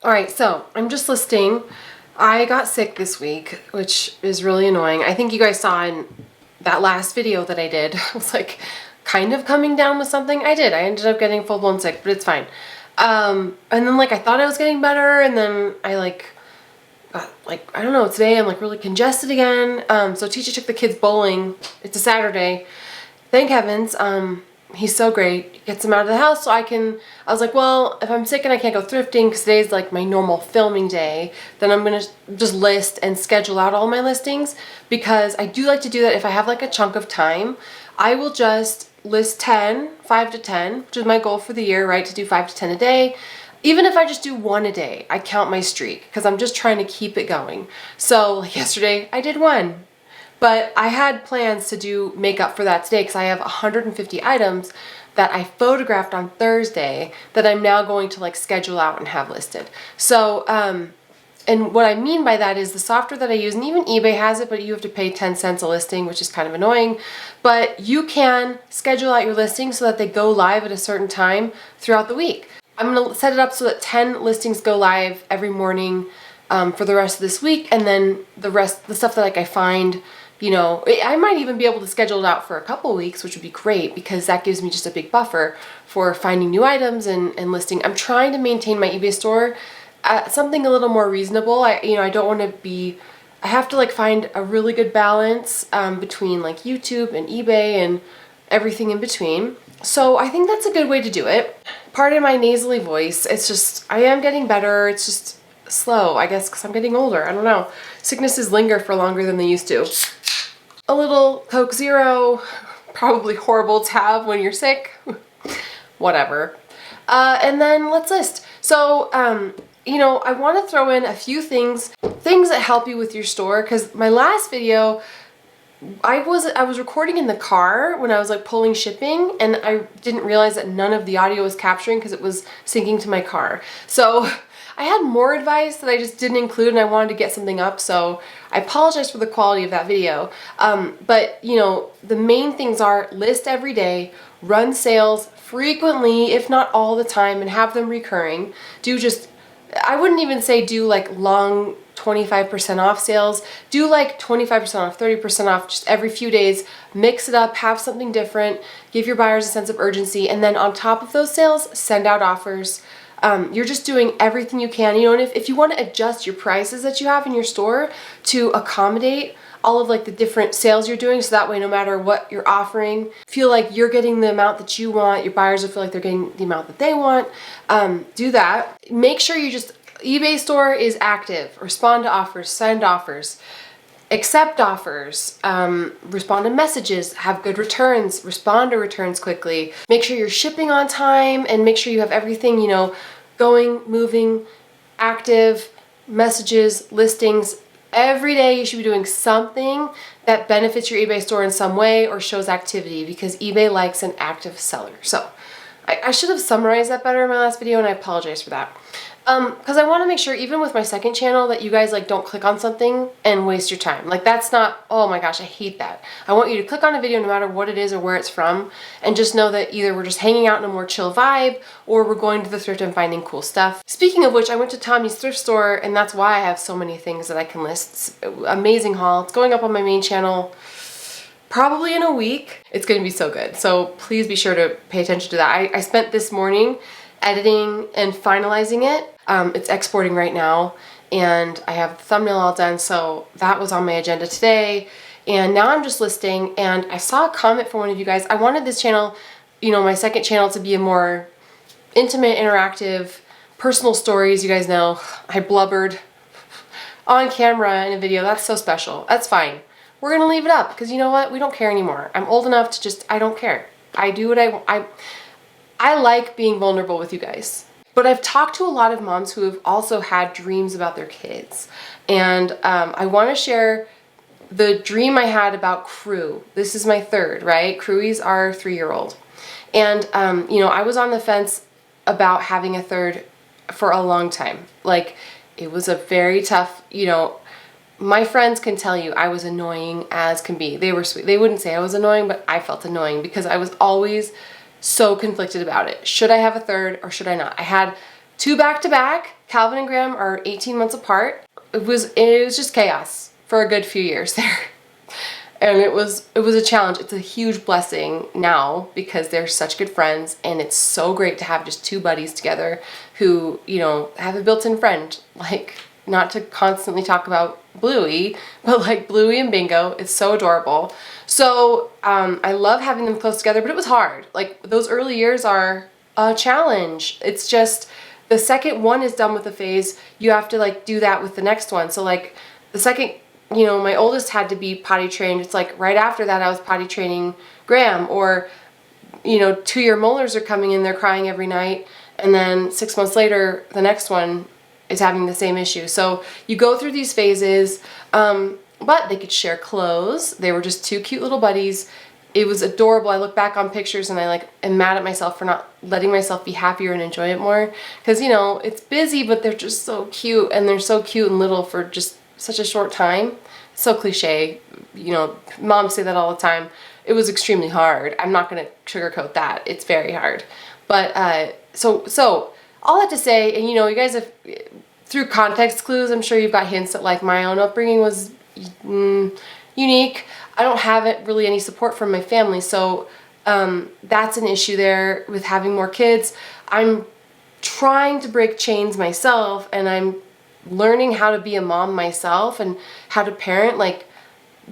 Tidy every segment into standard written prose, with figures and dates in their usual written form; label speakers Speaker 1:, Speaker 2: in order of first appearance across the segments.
Speaker 1: All right, so I'm just listing. I got sick this week, which is really annoying. I think you guys saw in that last video that I did, I was like kind of coming down with something. I did. I ended up getting full-blown sick, but it's fine. And then I thought I was getting better, and then I got I don't know, today I'm really congested again. So teacher took the kids bowling. It's a Saturday. Thank heavens. He's so great. Gets him out of the house so I was like, well, if I'm sick and I can't go thrifting because today's my normal filming day, then I'm going to just list and schedule out all my listings, because I do like to do that if I have a chunk of time. I will just list 5 to 10, which is my goal for the year, right? To do 5 to 10 a day. Even if I just do 1 a day, I count my streak because I'm just trying to keep it going. So yesterday I did 1. But I had plans to do makeup for that today because I have 150 items that I photographed on Thursday that I'm now going to schedule out and have listed. So, and what I mean by that is the software that I use, and even eBay has it, but you have to pay 10 cents a listing, which is kind of annoying. But you can schedule out your listings so that they go live at a certain time throughout the week. I'm going to set it up so that 10 listings go live every morning for the rest of this week, and then the stuff that I find, I might even be able to schedule it out for a couple of weeks, which would be great because that gives me just a big buffer for finding new items and listing. I'm trying to maintain my eBay store at something a little more reasonable. I don't want to be, I have to find a really good balance between YouTube and eBay and everything in between. So I think that's a good way to do it. Pardon my nasally voice. It's just, I am getting better. It's just slow, I guess, because I'm getting older. I don't know. Sicknesses linger for longer than they used to. A little Coke Zero, probably horrible to have when you're sick. Whatever. And then let's list. So, I want to throw in a few things that help you with your store, because my last video, I was recording in the car when I was pulling shipping, and I didn't realize that none of the audio was capturing because it was syncing to my car. So I had more advice that I just didn't include, and I wanted to get something up, so I apologize for the quality of that video. But the main things are: list every day, run sales frequently, if not all the time, and have them recurring. I wouldn't even say do long 25% off sales. Do 25% off, 30% off, just every few days. Mix it up, have something different, give your buyers a sense of urgency, and then on top of those sales, send out offers. You're just doing everything you can, and if you want to adjust your prices that you have in your store to accommodate all of the different sales you're doing, so that way no matter what you're offering, feel like you're getting the amount that you want, your buyers will feel like they're getting the amount that they want. Do that. Make sure eBay store is active. Respond to offers, send offers, accept offers, respond to messages, have good returns, respond to returns quickly. Make sure you're shipping on time, and make sure you have everything, going, moving, active, messages, listings. Every day you should be doing something that benefits your eBay store in some way or shows activity, because eBay likes an active seller. So I should have summarized that better in my last video, and I apologize for that. Because I want to make sure, even with my second channel, that you guys don't click on something and waste your time. That's not, oh my gosh, I hate that. I want you to click on a video no matter what it is or where it's from, and just know that either we're just hanging out in a more chill vibe, or we're going to the thrift and finding cool stuff. Speaking of which, I went to Tommy's thrift store, and that's why I have so many things that I can list. It's an amazing haul. It's going up on my main channel probably in a week. It's going to be so good. So please be sure to pay attention to that. I spent this morning editing and finalizing it. It's exporting right now, and I have the thumbnail all done, so that was on my agenda today. And now I'm just listing, and I saw a comment from one of you guys. I wanted this channel, my second channel, to be a more intimate, interactive, personal stories. You guys know I blubbered on camera in a video. That's so special. That's fine. We're gonna leave it up, because you know what? We don't care anymore. I'm old enough to I don't care. I do what I want. I like being vulnerable with you guys. But I've talked to a lot of moms who have also had dreams about their kids. And I want to share the dream I had about Crew. This is my third, right? Crewy's our 3-year-old. And, I was on the fence about having a third for a long time. It was a very tough, my friends can tell you I was annoying as can be. They were sweet. They wouldn't say I was annoying, but I felt annoying because I was always so conflicted about it. Should I have a third or should I not? I had 2 back-to-back, Calvin and Graham are 18 months apart. It was just chaos for a good few years there. And it was a challenge. It's a huge blessing now because they're such good friends, and it's so great to have just two buddies together who, you know, have a built-in friend. Like, not to constantly talk about Bluey, but like Bluey and Bingo, it's so adorable. So I love having them close together, but it was hard. Like, those early years are a challenge. It's just the second one is done with the phase, you have to like do that with the next one. So like the second, you know, my oldest had to be potty trained. It's like right after that I was potty training Graham, or, you know, 2-year molars are coming in, they're crying every night. And then 6 months later, the next one is having the same issue. So you go through these phases, but they could share clothes. They were just two cute little buddies. It was adorable. I look back on pictures and I like am mad at myself for not letting myself be happier and enjoy it more. Because, you know, it's busy, but they're just so cute, and they're so cute and little for just such a short time. So cliche, you know, moms say that all the time. It was extremely hard. I'm not going to sugarcoat that. It's very hard. But so all that to say, and you know, you guys have, through context clues, I'm sure you've got hints that like my own upbringing was unique. I don't have really any support from my family, so that's an issue there with having more kids. I'm trying to break chains myself, and I'm learning how to be a mom myself and how to parent, like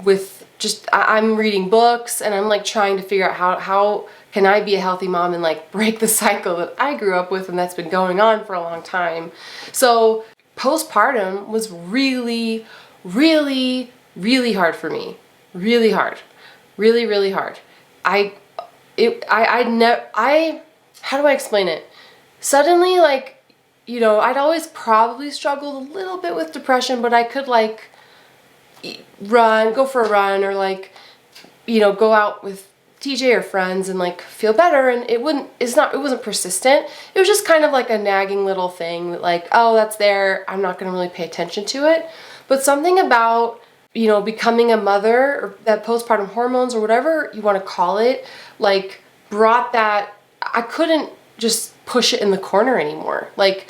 Speaker 1: with just, I'm reading books and I'm like trying to figure out how can I be a healthy mom and like break the cycle that I grew up with and that's been going on for a long time. So postpartum was really, really, really hard for me. Really hard. Really, really hard. How do I explain it? Suddenly, like, you know, I'd always probably struggled a little bit with depression, but I could like go for a run, or like, you know, go out with TJ or friends and like feel better, and it wasn't persistent. It was just kind of like a nagging little thing that like, oh, that's there, I'm not going to really pay attention to it. But something about, you know, becoming a mother, or that postpartum hormones or whatever you want to call it, like brought that, I couldn't just push it in the corner anymore. Like,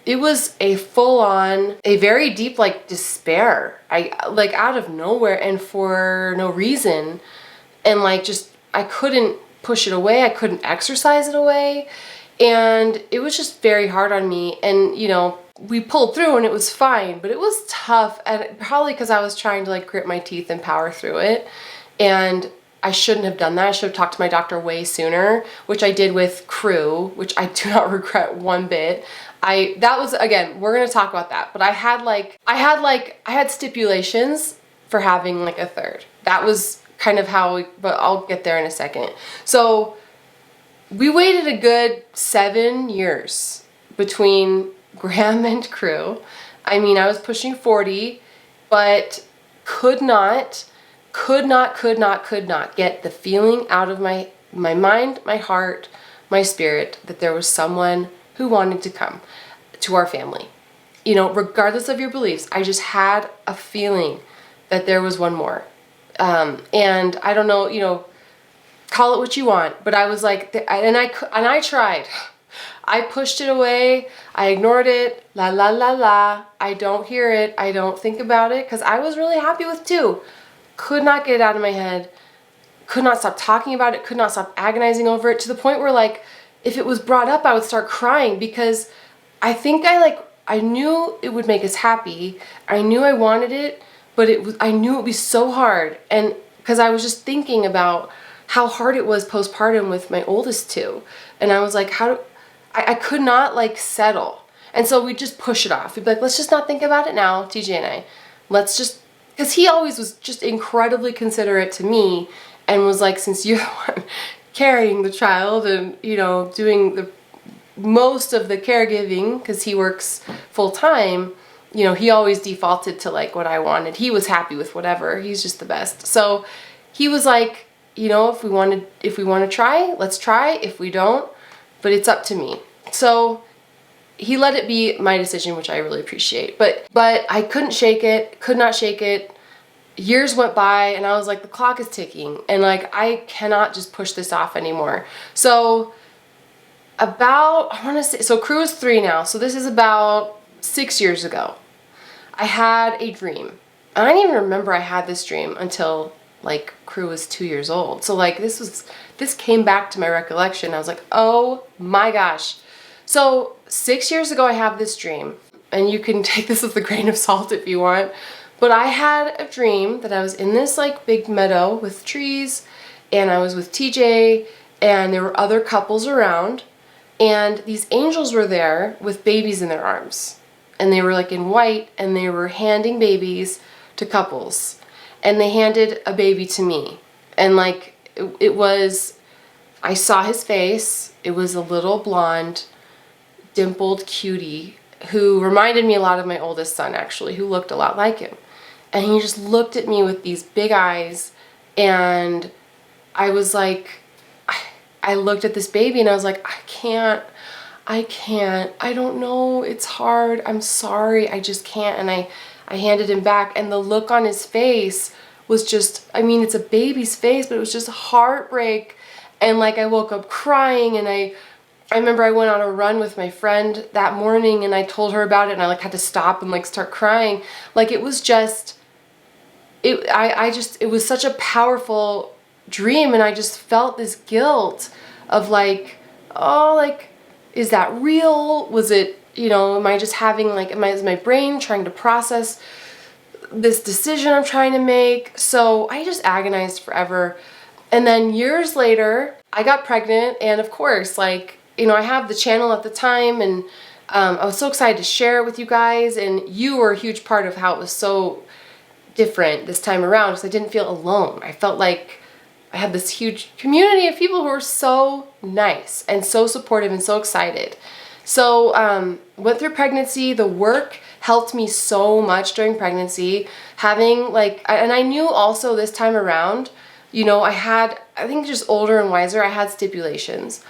Speaker 1: it was a full-on, a very deep like despair. I like out of nowhere and for no reason. And like just, I couldn't push it away. I couldn't exercise it away. And it was just very hard on me. And, you know, we pulled through and it was fine, but it was tough. And probably because I was trying to like grit my teeth and power through it. And I shouldn't have done that. I should have talked to my doctor way sooner, which I did with Crew, which I do not regret one bit. That was, again, we're going to talk about that, but I had stipulations for having like a third. That was kind of how but I'll get there in a second. So we waited a good 7 years between Graham and Crew. I mean, I was pushing 40, but could not get the feeling out of my mind, my heart, my spirit that there was someone who wanted to come to our family. You know, regardless of your beliefs, I just had a feeling that there was one more. And I don't know, you know, call it what you want, but I was like, and I tried. I pushed it away. I ignored it. La la la la. I don't hear it. I don't think about it, because I was really happy with 2. Could not get it out of my head. Could not stop talking about it. Could not stop agonizing over it, to the point where like, if it was brought up, I would start crying, because I think I knew it would make us happy. I knew I wanted it, but I knew it would be so hard. And because I was just thinking about how hard it was postpartum with my oldest 2. And I was like, I could not like settle. And so we'd just push it off. We'd be like, let's just not think about it now, TJ and I. Let's just, because he always was just incredibly considerate to me, and was like, since you're the one carrying the child and, you know, doing the most of the caregiving, because he works full time, you know, he always defaulted to like what I wanted. He was happy with whatever. He's just the best. So he was like, you know, if we want to try, let's try. If we don't, but it's up to me. So he let it be my decision, which I really appreciate. But I couldn't shake it, could not shake it. Years went by and I was like, the clock is ticking, and like, I cannot just push this off anymore. So I want to say, so Crew is 3 now. So this is about 6 years ago, I had a dream. And I didn't even remember I had this dream until like Crew was 2 years old. So like this came back to my recollection. I was like, oh my gosh. So 6 years ago I have this dream, and you can take this with a grain of salt if you want, but I had a dream that I was in this like big meadow with trees, and I was with TJ, and there were other couples around, and these angels were there with babies in their arms. And they were like in white, and they were handing babies to couples. And they handed a baby to me. And like, it was, I saw his face. It was a little blonde, dimpled cutie who reminded me a lot of my oldest son, actually, who looked a lot like him. And he just looked at me with these big eyes, and I was like, I looked at this baby and I was like, I can't, I don't know, it's hard, I'm sorry, I just can't. And I handed him back, and the look on his face was just, I mean, it's a baby's face, but it was just heartbreak. And like, I woke up crying, and I remember I went on a run with my friend that morning, and I told her about it, and I like had to stop and like start crying. Like, it was just, it was such a powerful dream, and I just felt this guilt of like, oh, like, is that real? Was it, you know, am I just having like, is my brain trying to process this decision I'm trying to make? So I just agonized forever. And then years later, I got pregnant, and of course, like, you know, I have the channel at the time, and I was so excited to share it with you guys, and you were a huge part of how it was so different this time around, because I didn't feel alone. I felt like I had this huge community of people who were so nice and so supportive and so excited. So went through pregnancy. The work helped me so much during pregnancy. Having like, and I knew also this time around, you know, I think just older and wiser, I had stipulations.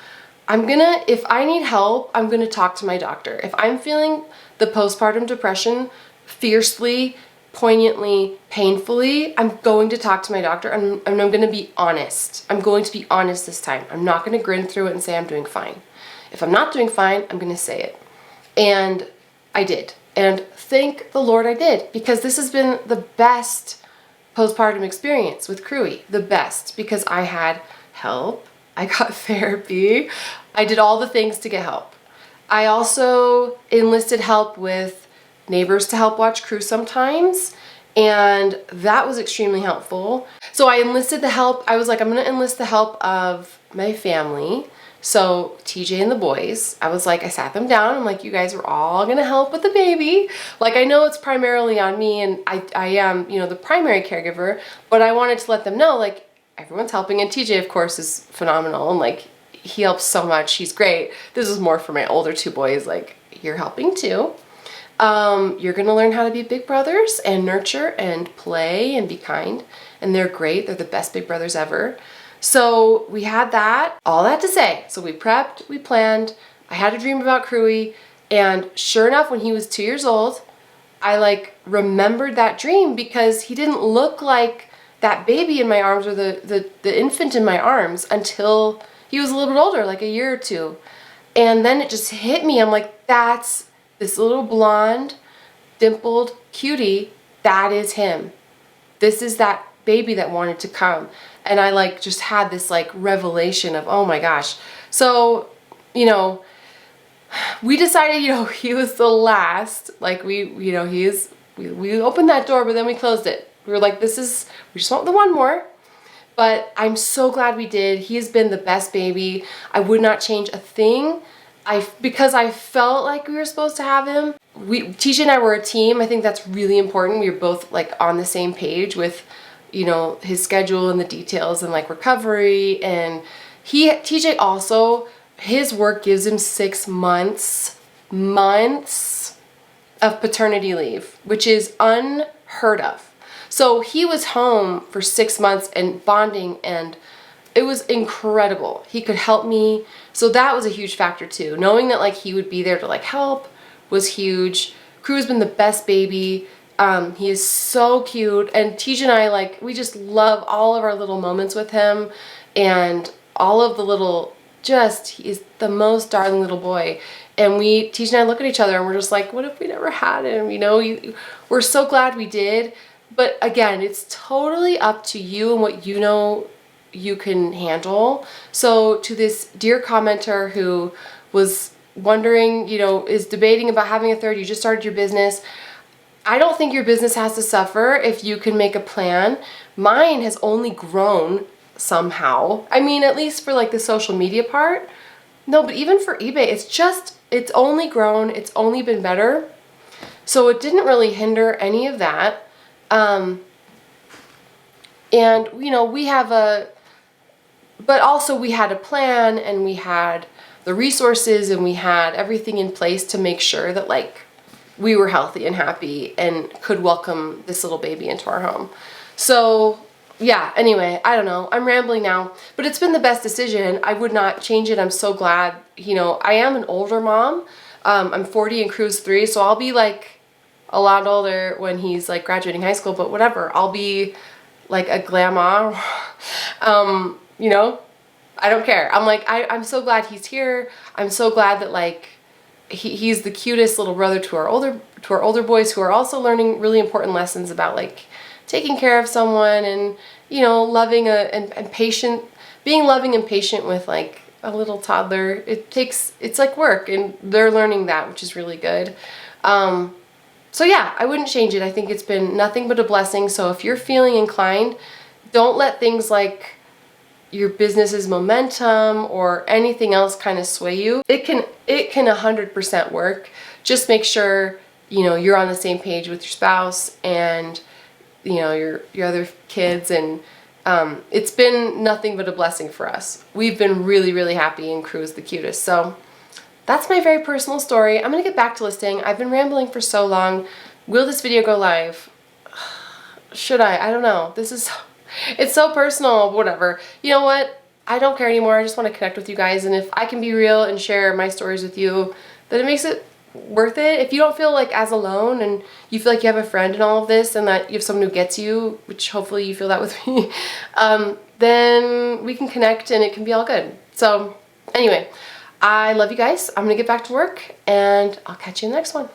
Speaker 1: If I need help, I'm gonna talk to my doctor. If I'm feeling the postpartum depression fiercely, poignantly, painfully, I'm going to talk to my doctor, and I'm going to be honest. I'm going to be honest this time. I'm not going to grin through it and say I'm doing fine. If I'm not doing fine, I'm going to say it. And I did. And thank the Lord I did, because this has been the best postpartum experience with Crewy. The best, because I had help. I got therapy. I did all the things to get help. I also enlisted help with neighbors to help watch Crew sometimes, and that was extremely helpful. So I enlisted the help. I was like, I'm gonna enlist the help of my family. So TJ and the boys, I was like, I sat them down. I'm like, you guys are all gonna help with the baby. Like, I know it's primarily on me, and I am, you know, the primary caregiver, but I wanted to let them know, like, everyone's helping. And TJ, of course, is phenomenal, and like, he helps so much. He's great. This is more for my older two boys. Like, you're helping too. You're going to learn how to be big brothers and nurture and play and be kind. And they're great. They're the best big brothers ever. So we had that, all that to say. So we prepped, we planned. I had a dream about Crewy. And sure enough, when he was 2 years old, I like remembered that dream, because he didn't look like that baby in my arms, or the infant in my arms, until he was a little bit older, like a year or two. And then it just hit me. I'm like, that's this little blonde, dimpled cutie, that is him. This is that baby that wanted to come. And I like just had this like revelation of, oh my gosh. So, you know, we decided, you know, he was the last, like we opened that door, but then we closed it. We were like, we just want the one more. But I'm so glad we did. He has been the best baby. I would not change a thing. Because I felt like we were supposed to have him. TJ and I were a team. I think that's really important. We were both like on the same page with, you know, his schedule and the details and like recovery. And TJ also, his work gives him 6 months of paternity leave, which is unheard of. So he was home for 6 months and bonding, and it was incredible. He could help me. So that was a huge factor too. Knowing that like he would be there to like help was huge. Crew has been the best baby. He is so cute. And TJ and I, like, we just love all of our little moments with him, and all of the little, he is the most darling little boy. And Teach and I look at each other and we're just like, what if we never had him? You know, we're so glad we did. But again, it's totally up to you and what you know you can handle. So to this dear commenter who was wondering, you know, is debating about having a third, you just started your business. I don't think your business has to suffer if you can make a plan. Mine has only grown somehow. I mean, at least for like the social media part. No, but even for eBay, it's only grown. It's only been better. So it didn't really hinder any of that. And, you know, but also we had a plan and we had the resources and we had everything in place to make sure that like we were healthy and happy and could welcome this little baby into our home. So yeah, anyway, I don't know. I'm rambling now, but it's been the best decision. I would not change it. I'm so glad. You know, I am an older mom. I'm 40 and Crew's 3, so I'll be like a lot older when he's like graduating high school, but whatever. I'll be like a grandma. You know, I don't care. I'm like, I'm so glad he's here. I'm so glad that like he's the cutest little brother to our older boys who are also learning really important lessons about like taking care of someone and, you know, loving and patient, being loving and patient with like a little toddler. It's like work and they're learning that, which is really good. So yeah, I wouldn't change it. I think it's been nothing but a blessing. So if you're feeling inclined, don't let things like your business's momentum or anything else kind of sway you. It can 100% work. Just make sure, you know, you're on the same page with your spouse and, you know, your other kids, and it's been nothing but a blessing for us. We've been really, really happy, and Crew is the cutest. So that's my very personal story. I'm gonna get back to listing. I've been rambling for so long. Will this video go live? Should I? I don't know. It's so personal, whatever. You know what? I don't care anymore. I just want to connect with you guys. And if I can be real and share my stories with you, then it makes it worth it. If you don't feel like as alone and you feel like you have a friend in all of this and that you have someone who gets you, which hopefully you feel that with me, then we can connect and it can be all good. So anyway, I love you guys. I'm going to get back to work and I'll catch you in the next one.